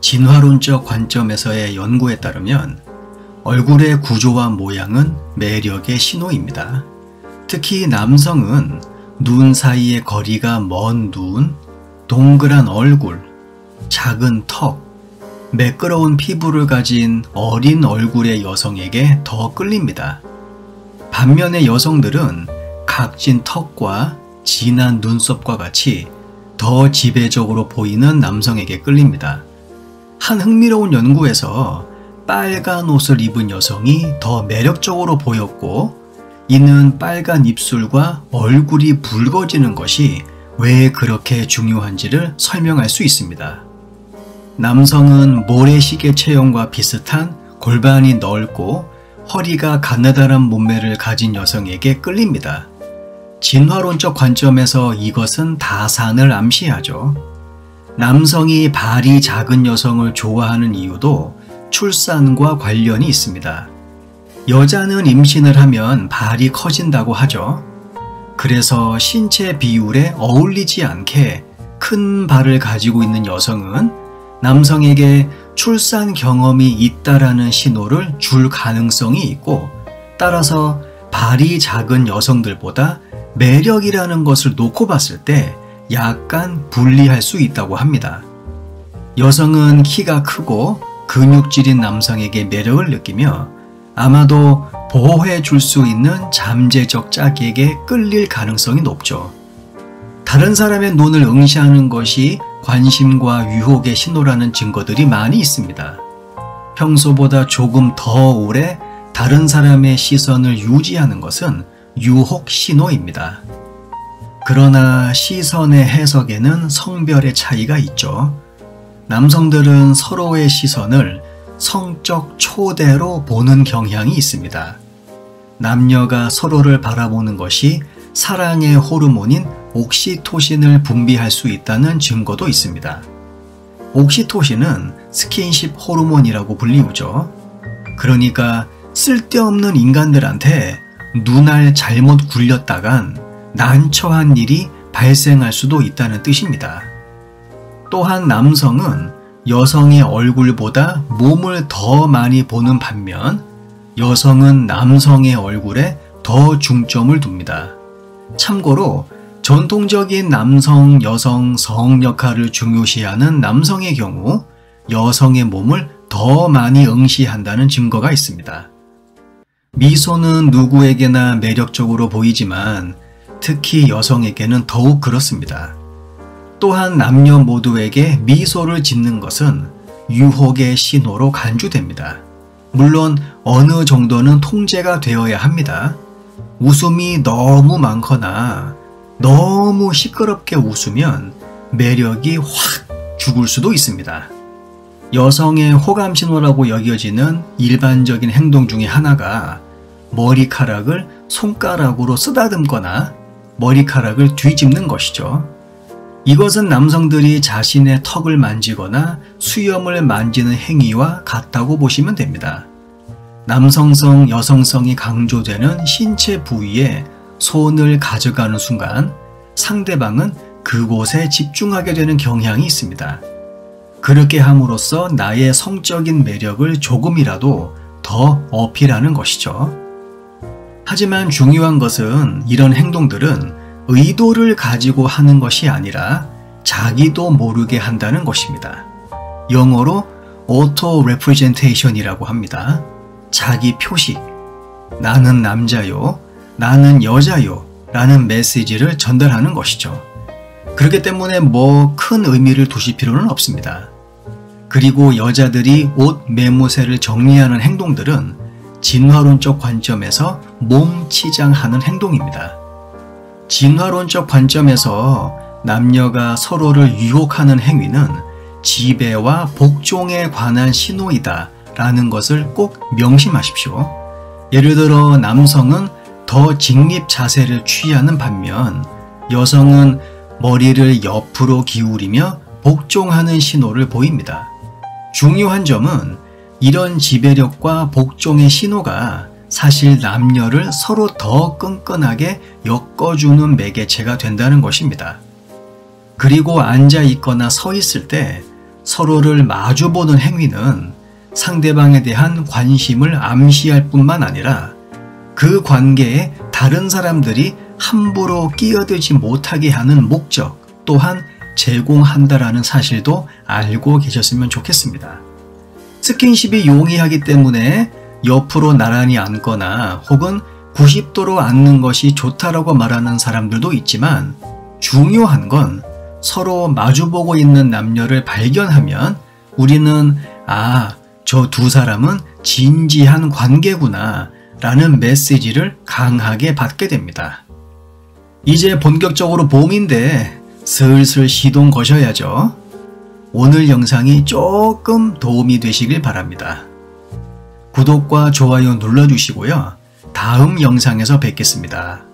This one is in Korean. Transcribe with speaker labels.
Speaker 1: 진화론적 관점에서의 연구에 따르면 얼굴의 구조와 모양은 매력의 신호입니다. 특히 남성은 눈 사이의 거리가 먼 눈, 동그란 얼굴, 작은 턱, 매끄러운 피부를 가진 어린 얼굴의 여성에게 더 끌립니다. 반면에 여성들은 각진 턱과 진한 눈썹과 같이 더 지배적으로 보이는 남성에게 끌립니다. 한 흥미로운 연구에서 빨간 옷을 입은 여성이 더 매력적으로 보였고, 이는 빨간 입술과 얼굴이 붉어지는 것이 왜 그렇게 중요한지를 설명할 수 있습니다. 남성은 모래시계 체형과 비슷한 골반이 넓고 허리가 가느다란 몸매를 가진 여성에게 끌립니다. 진화론적 관점에서 이것은 다산을 암시하죠. 남성이 발이 작은 여성을 좋아하는 이유도 출산과 관련이 있습니다. 여자는 임신을 하면 발이 커진다고 하죠. 그래서 신체 비율에 어울리지 않게 큰 발을 가지고 있는 여성은 남성에게 출산 경험이 있다라는 신호를 줄 가능성이 있고, 따라서 발이 작은 여성들보다 매력이라는 것을 놓고 봤을 때 약간 불리할 수 있다고 합니다. 여성은 키가 크고 근육질인 남성에게 매력을 느끼며 아마도 보호해 줄 수 있는 잠재적 짝에게 끌릴 가능성이 높죠. 다른 사람의 눈을 응시하는 것이 관심과 유혹의 신호라는 증거들이 많이 있습니다. 평소보다 조금 더 오래 다른 사람의 시선을 유지하는 것은 유혹 신호입니다. 그러나 시선의 해석에는 성별의 차이가 있죠. 남성들은 서로의 시선을 성적 초대로 보는 경향이 있습니다. 남녀가 서로를 바라보는 것이 사랑의 호르몬인 옥시토신을 분비할 수 있다는 증거도 있습니다. 옥시토신은 스킨십 호르몬이라고 불리우죠. 그러니까 쓸데없는 인간들한테 눈알 잘못 굴렸다간 난처한 일이 발생할 수도 있다는 뜻입니다. 또한 남성은 여성의 얼굴보다 몸을 더 많이 보는 반면 여성은 남성의 얼굴에 더 중점을 둡니다. 참고로 전통적인 남성, 여성 성 역할을 중요시하는 남성의 경우 여성의 몸을 더 많이 응시한다는 증거가 있습니다. 미소는 누구에게나 매력적으로 보이지만 특히 여성에게는 더욱 그렇습니다. 또한 남녀 모두에게 미소를 짓는 것은 유혹의 신호로 간주됩니다. 물론 어느 정도는 통제가 되어야 합니다. 웃음이 너무 많거나 너무 시끄럽게 웃으면 매력이 확 죽을 수도 있습니다. 여성의 호감 신호라고 여겨지는 일반적인 행동 중에 하나가 머리카락을 손가락으로 쓰다듬거나 머리카락을 뒤집는 것이죠. 이것은 남성들이 자신의 턱을 만지거나 수염을 만지는 행위와 같다고 보시면 됩니다. 남성성, 여성성이 강조되는 신체 부위에 손을 가져가는 순간 상대방은 그곳에 집중하게 되는 경향이 있습니다. 그렇게 함으로써 나의 성적인 매력을 조금이라도 더 어필하는 것이죠. 하지만 중요한 것은 이런 행동들은 의도를 가지고 하는 것이 아니라 자기도 모르게 한다는 것입니다. 영어로 auto representation이라고 합니다. 자기 표식, 나는 남자요, 나는 여자요 라는 메시지를 전달하는 것이죠. 그렇기 때문에 뭐 큰 의미를 두실 필요는 없습니다. 그리고 여자들이 옷 매무새를 정리하는 행동들은 진화론적 관점에서 몸치장하는 행동입니다. 진화론적 관점에서 남녀가 서로를 유혹하는 행위는 지배와 복종에 관한 신호이다 라는 것을 꼭 명심하십시오. 예를 들어 남성은 더 직립 자세를 취하는 반면 여성은 머리를 옆으로 기울이며 복종하는 신호를 보입니다. 중요한 점은 이런 지배력과 복종의 신호가 사실 남녀를 서로 더 끈끈하게 엮어주는 매개체가 된다는 것입니다. 그리고 앉아 있거나 서 있을 때 서로를 마주보는 행위는 상대방에 대한 관심을 암시할 뿐만 아니라 그 관계에 다른 사람들이 함부로 끼어들지 못하게 하는 목적 또한 제공한다라는 사실도 알고 계셨으면 좋겠습니다. 스킨십이 용이하기 때문에 옆으로 나란히 앉거나 혹은 90도로 앉는 것이 좋다라고 말하는 사람들도 있지만 중요한 건 서로 마주보고 있는 남녀를 발견하면 우리는 저 두 사람은 진지한 관계구나 라는 메시지를 강하게 받게 됩니다. 이제 본격적으로 봄인데 슬슬 시동 거셔야죠. 오늘 영상이 조금 도움이 되시길 바랍니다. 구독과 좋아요 눌러주시고요. 다음 영상에서 뵙겠습니다.